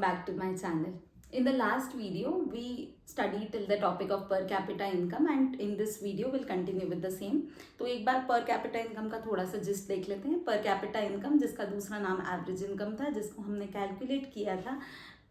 back to my channel. In the last video, we studied till the topic of per capita income and in this video we'll continue with the same. तो एक बार per capita income का थोड़ा सा gist देख लेते हैं. Per capita income जिसका दूसरा नाम एवरेज इनकम था, जिसको हमने कैलकुलेट किया था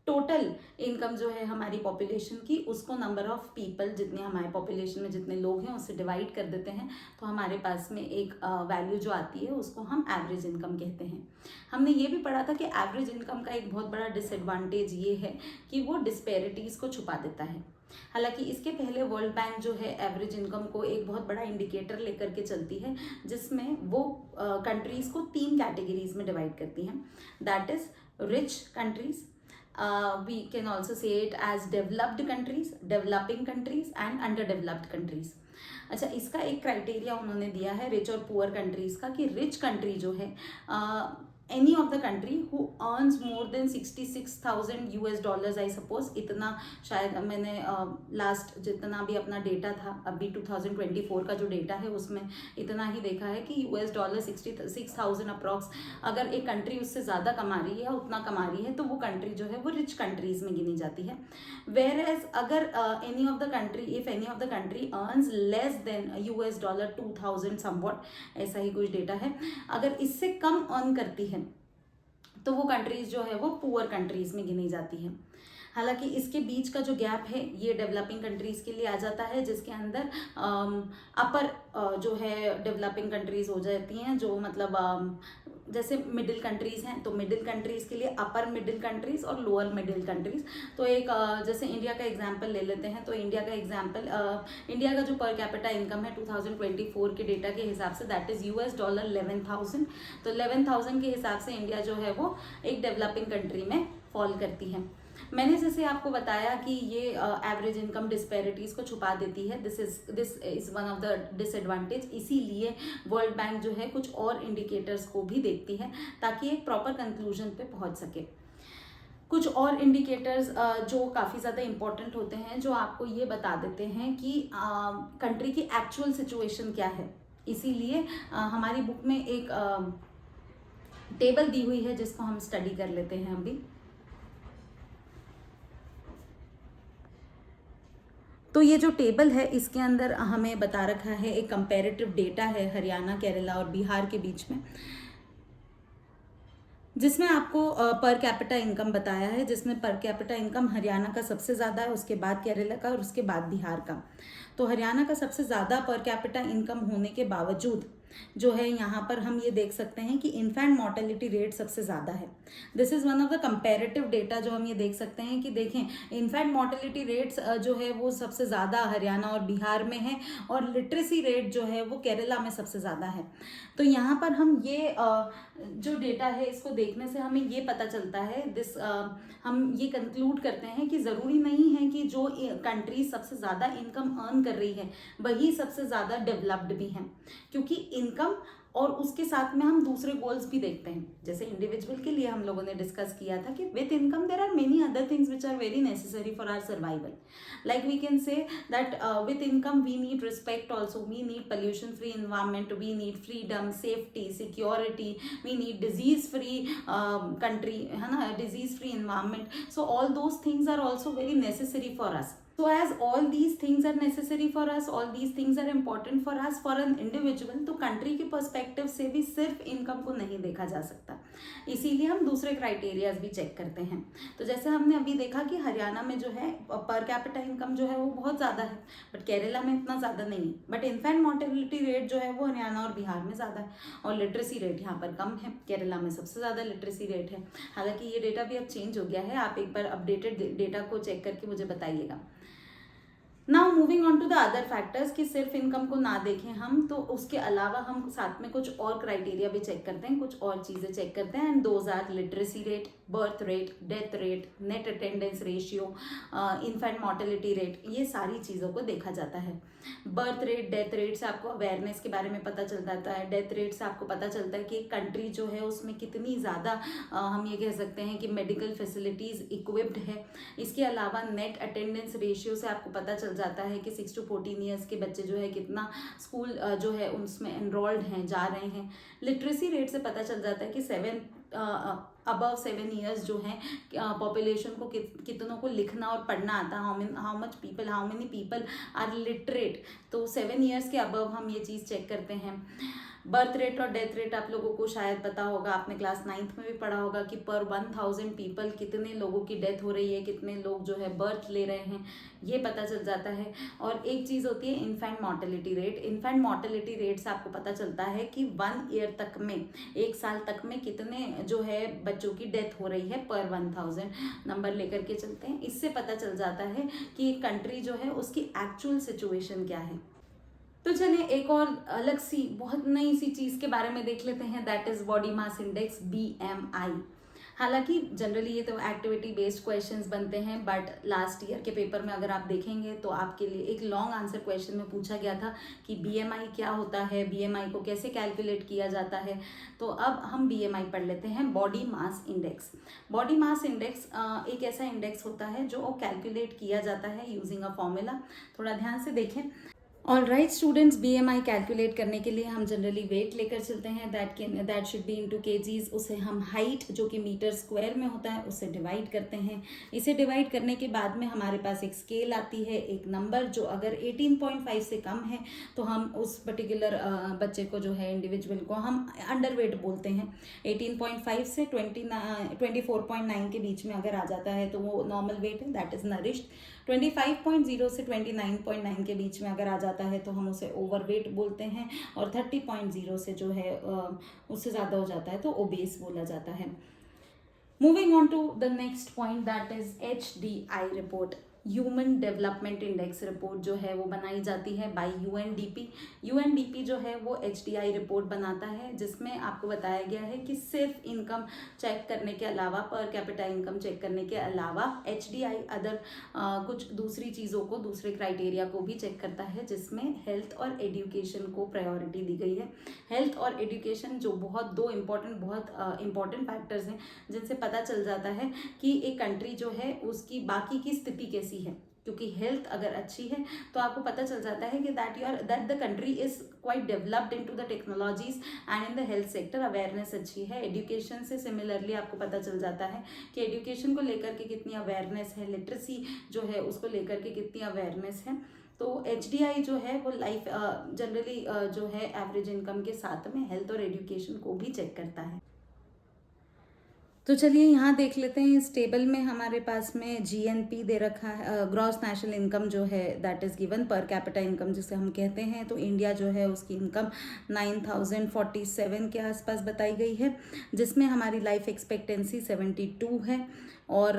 टोटल इनकम जो है हमारी पॉपुलेशन की, उसको नंबर ऑफ पीपल जितने हमारे पॉपुलेशन में जितने लोग हैं उससे डिवाइड कर देते हैं तो हमारे पास में एक वैल्यू जो आती है उसको हम एवरेज इनकम कहते हैं. हमने ये भी पढ़ा था कि एवरेज इनकम का एक बहुत बड़ा डिसएडवांटेज ये है कि वो डिस्पैरिटीज़ को छुपा देता है. हालांकि इसके पहले वर्ल्ड बैंक जो है एवरेज इनकम को एक बहुत बड़ा इंडिकेटर लेकर के चलती है जिसमें वो कंट्रीज़ को 3 कैटेगरीज में डिवाइड करती हैं. That is rich countries, we can also say it as developed countries, developing countries and underdeveloped countries. अच्छा, इसका एक क्राइटेरिया उन्होंने दिया है रिच और पुअर कंट्रीज का कि रिच कंट्री जो है any of the country who earns more than $66,000 I suppose, इतना शायद मैंने लास्ट जितना भी अपना डेटा था अभी 2024 का जो डेटा है उसमें इतना ही देखा है कि $66,000 अप्रॉक्स अगर एक कंट्री उससे ज़्यादा कमा रही है या उतना कमा रही है तो वो कंट्री जो है वो रिच कंट्रीज में गिनी जाती है. वेयर एज अगर any of the country if any of the country earns less than $2,000 somewhat, ऐसा ही कुछ डेटा है, अगर इससे कम अर्न करती है तो वो कंट्रीज जो है वो पुअर कंट्रीज में गिनी जाती है. हालांकि इसके बीच का जो गैप है ये डेवलपिंग कंट्रीज के लिए आ जाता है जिसके अंदर अपर जो है डेवलपिंग कंट्रीज हो जाती हैं, जो मतलब जैसे मिडिल कंट्रीज हैं तो मिडिल कंट्रीज के लिए अपर मिडिल कंट्रीज और लोअर मिडिल कंट्रीज. तो एक जैसे इंडिया का एग्जांपल ले लेते हैं तो इंडिया का एग्जांपल इंडिया का जो पर कैपिटा इनकम है 2024 के डेटा के हिसाब से दैट इज़ $11,000. तो 11,000 के हिसाब से इंडिया जो है वो एक डेवलपिंग कंट्री में फॉल करती है. मैंने जैसे आपको बताया कि ये एवरेज इनकम डिस्पैरिटीज़ को छुपा देती है. This is one of the disadvantage. इसीलिए वर्ल्ड बैंक जो है कुछ और इंडिकेटर्स को भी देखती है ताकि एक प्रॉपर कंक्लूजन पे पहुंच सके. कुछ और इंडिकेटर्स जो काफ़ी ज़्यादा इम्पोर्टेंट होते हैं जो आपको ये बता देते हैं कि कंट्री की एक्चुअल सिचुएशन क्या है. इसीलिए हमारी बुक में एक टेबल दी हुई है जिसको हम स्टडी कर लेते हैं अभी. तो ये जो टेबल है इसके अंदर हमें बता रखा है एक कंपैरेटिव डेटा है हरियाणा, केरला और बिहार के बीच में, जिसमें आपको पर कैपिटा इनकम बताया है, जिसमें पर कैपिटा इनकम हरियाणा का सबसे ज़्यादा है, उसके बाद केरला का और उसके बाद बिहार का. तो हरियाणा का सबसे ज़्यादा पर कैपिटा इनकम होने के बावजूद जो है यहाँ पर हम ये देख सकते हैं कि इन्फेंट मोर्टेलिटी रेट सबसे ज़्यादा है. This is one of the comparative data जो हम ये देख सकते हैं कि देखें इन्फेंट मोर्टेलिटी रेट्स जो है वो सबसे ज़्यादा हरियाणा और बिहार में है और लिटरेसी रेट जो है वो केरला में सबसे ज़्यादा है. तो यहाँ पर हम ये जो डेटा है इसको देखने से हमें ये पता चलता है हम ये कंक्लूड करते हैं कि ज़रूरी नहीं है कि जो कंट्री सबसे ज़्यादा इनकम अर्न कर रही है वही सबसे ज़्यादा डेवलप्ड भी हैं, क्योंकि इनकम और उसके साथ में हम दूसरे गोल्स भी देखते हैं. जैसे इंडिविजुअल के लिए हम लोगों ने डिस्कस किया था कि with income there are many other things which are very necessary for our survival. Like we can say that with income we need respect also, we need pollution free environment, we need freedom, safety, security, we need disease free country, है ना, disease free environment. So all those things are also very necessary for us. So as all these things are necessary for us, all these things are important for us, for an individual, तो country के perspective से भी सिर्फ income को नहीं देखा जा सकता. इसीलिए हम दूसरे क्राइटेरियाज भी चेक करते हैं. तो जैसे हमने अभी देखा कि हरियाणा में जो है पर कैपिटा इनकम जो है वो बहुत ज़्यादा है, बट केरला में इतना ज़्यादा नहीं है. बट इन्फेंट मोर्टेलिटी रेट जो है वो हरियाणा और बिहार में ज़्यादा है और लिटरेसी रेट यहाँ पर कम है. केरला में सबसे ज़्यादा लिटरेसी रेट है. हालांकि ये डेटा भी अब चेंज हो गया है, आप एक बार अपडेटेड डेटा को चेक करके मुझे बताइएगा. Now moving on to the other factors कि सिर्फ इनकम को ना देखें हम, तो उसके अलावा हम साथ में कुछ और क्राइटेरिया भी चेक करते हैं, कुछ और चीज़ें चेक करते हैं. And those are literacy rate, birth rate, death rate, net attendance ratio, infant mortality rate, ये सारी चीज़ों को देखा जाता है. बर्थ रेट, डेथ रेट से आपको अवेयरनेस के बारे में पता चल जाता है. डेथ रेट से आपको पता चलता है कि एक कंट्री जो है उसमें कितनी ज़्यादा हम ये कह सकते हैं कि मेडिकल फैसिलिटीज़ इक्विप्ड है. इसके अलावा नेट अटेंडेंस रेशियो से आपको पता चल जाता है कि 6 to 14 ईयर्स के बच्चे जो है कितना स्कूल जो है उसमें एनरोल्ड हैं, जा रहे हैं. लिटरेसी रेट से पता चल जाता है कि अबव 7 ईयर्स जो हैं पॉपुलेशन को कितनों को लिखना और पढ़ना आता है, how many people are literate, तो 7 ईयर्स के अबव हम ये चीज़ चेक करते हैं। बर्थ रेट और डेथ रेट आप लोगों को शायद पता होगा, आपने क्लास 9th में भी पढ़ा होगा कि पर 1000 पीपल कितने लोगों की डेथ हो रही है, कितने लोग जो है बर्थ ले रहे हैं, ये पता चल जाता है। और एक चीज़ होती है infant mortality rate. Infant mortality rate से आपको पता चलता है कि 1 ईयर तक में, 1 साल तक में कितने जो है बच्चों की डेथ हो रही है पर 1000 नंबर लेकर के चलते हैं। इससे पता चल जाता है कि कंट्री जो है उसकी एक्चुअल सिचुएशन क्या है। तो चलिए एक और अलग सी बहुत नई सी चीज़ के बारे में देख लेते हैं, that is body mass index BMI। हालांकि जनरली ये तो एक्टिविटी बेस्ड क्वेश्चंस बनते हैं, बट लास्ट ईयर के पेपर में अगर आप देखेंगे तो आपके लिए एक लॉन्ग आंसर क्वेश्चन में पूछा गया था कि BMI क्या होता है, BMI को कैसे कैलकुलेट किया जाता है। तो अब हम BMI पढ़ लेते हैं, body mass index. Body mass index एक ऐसा इंडेक्स होता है जो कैलकुलेट किया जाता है यूजिंग अ फॉर्मूला। थोड़ा ध्यान से देखें। All right students, BMI calculate करने के लिए हम जनरली वेट लेकर चलते हैं, that should be into KGs. उसे हम हाइट जो कि मीटर स्क्वायर में होता है उससे डिवाइड करते हैं। इसे डिवाइड करने के बाद में हमारे पास एक स्केल आती है, एक नंबर जो अगर 18.5 से कम है तो हम उस पर्टिकुलर बच्चे को जो है इंडिविजुअल को हम अंडर वेट बोलते हैं। 18.5 से 24.9 के बीच में अगर आ जाता है तो वो नॉर्मल वेट है, दैट इज नरिश्ड। 25.0 से 29.9 के बीच में अगर आ जाता है तो हम उसे ओवरवेट बोलते हैं, और 30.0 से जो है उससे ज़्यादा हो जाता है तो ओबेस बोला जाता है। Moving on to the next point, that is HDI report, human development index report जो है वो बनाई जाती है बाय UNDP जो है वो HDI रिपोर्ट बनाता है, जिसमें आपको बताया गया है कि सिर्फ इनकम चेक करने के अलावा, पर कैपिटा इनकम चेक करने के अलावा HDI अदर कुछ दूसरी चीज़ों को, दूसरे क्राइटेरिया को भी चेक करता है, जिसमें हेल्थ और एजुकेशन को प्रायोरिटी दी गई है। हेल्थ और एजुकेशन जो दो इम्पॉर्टेंट फैक्टर्स हैं जिनसे पता चल जाता है कि एक कंट्री जो है उसकी बाकी की स्थिति कैसी है। क्योंकि हेल्थ अगर अच्छी है तो आपको पता चल जाता है कि that the country is quite developed into the technologies and in the health sector. Awareness अच्छी है। एजुकेशन से सिमिलरली आपको पता चल जाता है कि एजुकेशन को लेकर के कितनी अवेयरनेस है, लिटरेसी जो है उसको लेकर के कितनी अवेयरनेस है। तो HDI जो है वो लाइफ जनरली जो है एवरेज इनकम के साथ में हेल्थ और एजुकेशन को भी चेक करता है। तो चलिए यहाँ देख लेते हैं, इस टेबल में हमारे पास में GNP दे रखा है, ग्रॉस नेशनल इनकम जो है that is given, per capita income जिसे हम कहते हैं। तो इंडिया जो है उसकी इनकम 9047 के आसपास बताई गई है, जिसमें हमारी लाइफ एक्सपेक्टेंसी 72 है। और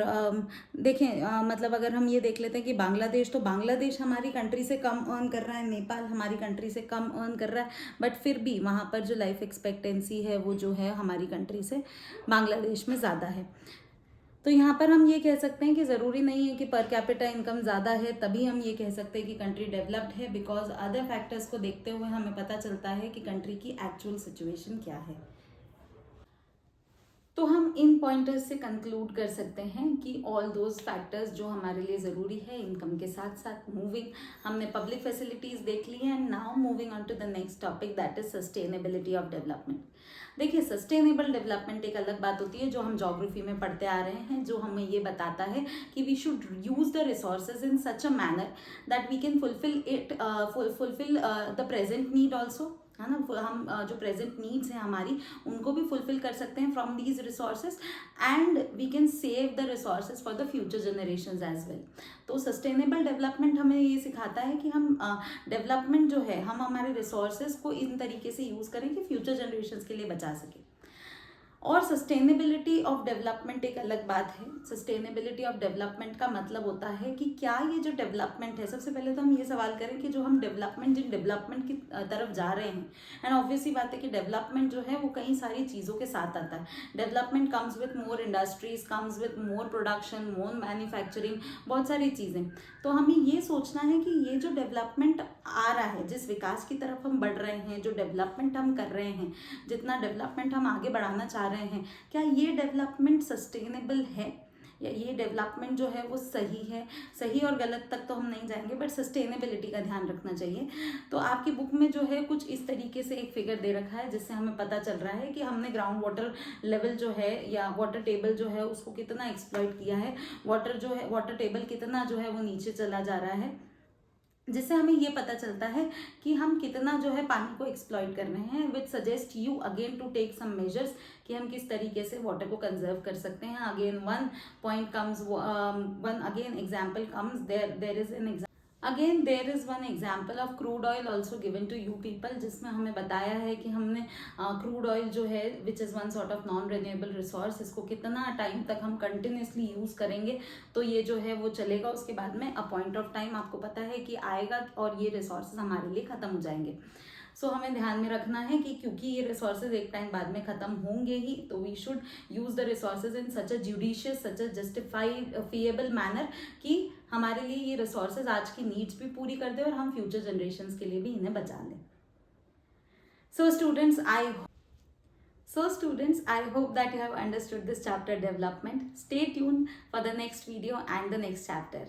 देखें मतलब अगर हम ये देख लेते हैं कि बांग्लादेश हमारी कंट्री से कम अर्न कर रहा है, नेपाल हमारी कंट्री से कम अर्न कर रहा है, बट फिर भी वहाँ पर जो लाइफ एक्सपेक्टेंसी है वो जो है हमारी कंट्री से बांग्लादेश में ज़्यादा है। तो यहाँ पर हम ये कह सकते हैं कि ज़रूरी नहीं है कि पर कैपिटा इनकम ज़्यादा है तभी हम ये कह सकते हैं कि कंट्री डेवलप्ड है, बिकॉज अदर फैक्टर्स को देखते हुए हमें पता चलता है कि कंट्री की एक्चुअल सिचुएशन क्या है। तो हम इन पॉइंटर्स से कंक्लूड कर सकते हैं कि ऑल दोज फैक्टर्स जो हमारे लिए ज़रूरी है इनकम के साथ साथ हमने पब्लिक फैसिलिटीज़ देख ली हैं। Now moving on to the next topic, that is sustainability of development. देखिए, सस्टेनेबल डेवलपमेंट एक अलग बात होती है जो हम ज्योग्राफी में पढ़ते आ रहे हैं, जो हमें ये बताता है कि we should use the resources in such a manner that we can fulfil the present need also, है ना। हम जो प्रेजेंट नीड्स हैं हमारी उनको भी फुलफिल कर सकते हैं from these resources, and we can save the resources for the future generations as well. तो सस्टेनेबल डेवलपमेंट हमें ये सिखाता है कि हम डेवलपमेंट जो है हम हमारे रिसोर्सेज को इन तरीके से यूज़ करें कि फ्यूचर जनरेशंस के लिए बचा सकें। और सस्टेनेबिलिटी ऑफ डेवलपमेंट एक अलग बात है। सस्टेनेबिलिटी ऑफ डेवलपमेंट का मतलब होता है कि क्या ये जो डेवलपमेंट है, सबसे पहले तो हम ये सवाल करें कि जो हम जिन डेवलपमेंट की तरफ जा रहे हैं, एंड ऑब्वियसली बात है कि डेवलपमेंट जो है वो कई सारी चीज़ों के साथ आता है। Development comes with more industries, comes with more production, more manufacturing, बहुत सारी चीज़ें। तो हमें ये सोचना है कि ये जो डेवलपमेंट आ रहा है, जिस विकास की तरफ हम बढ़ रहे हैं, जो डेवलपमेंट हम कर रहे हैं, जितना डेवलपमेंट हम आगे बढ़ाना चाह रहे हैं, क्या ये डेवलपमेंट सस्टेनेबल है? या ये डेवलपमेंट जो है वो सही है, सही और गलत तक तो हम नहीं जाएंगे, बट सस्टेनेबिलिटी का ध्यान रखना चाहिए। तो आपकी बुक में जो है कुछ इस तरीके से एक फिगर दे रखा है, जिससे हमें पता चल रहा है कि हमने ग्राउंड वाटर लेवल जो है या वाटर टेबल जो है उसको कितना एक्सप्लॉइट किया है, वाटर जो है, वाटर टेबल कितना जो है वो नीचे चला जा रहा है, जिससे हमें ये पता चलता है कि हम कितना जो है पानी को एक्सप्लॉइट कर रहे हैं। Which suggest you again to take some measures कि हम किस तरीके से वाटर को कंजर्व कर सकते हैं। Again one point comes, one again example comes, there is an again there is one example of crude oil also given to you people, जिसमें हमें बताया है कि हमने क्रूड ऑयल जो है which is one sort of non renewable resource, इसको कितना टाइम तक हम कंटिन्यूसली यूज़ करेंगे तो ये जो है वो चलेगा। उसके बाद में अ पॉइंट ऑफ टाइम आपको पता है कि आएगा और ये रिसोर्सेज हमारे लिए ख़त्म हो जाएंगे। सो हमें ध्यान में रखना है कि क्योंकि ये रिसोर्सेज एक टाइम बाद में ख़त्म होंगे ही, तो we should use the resources in such a judicious, such a justified feasible manner कि हमारे लिए ये रिसोर्सेज आज की नीड्स भी पूरी कर दे और हम फ्यूचर जनरेशन्स के लिए भी इन्हें बचा लें। सो students, I hope that you have understood this chapter development. Stay tuned for the next video and the next chapter.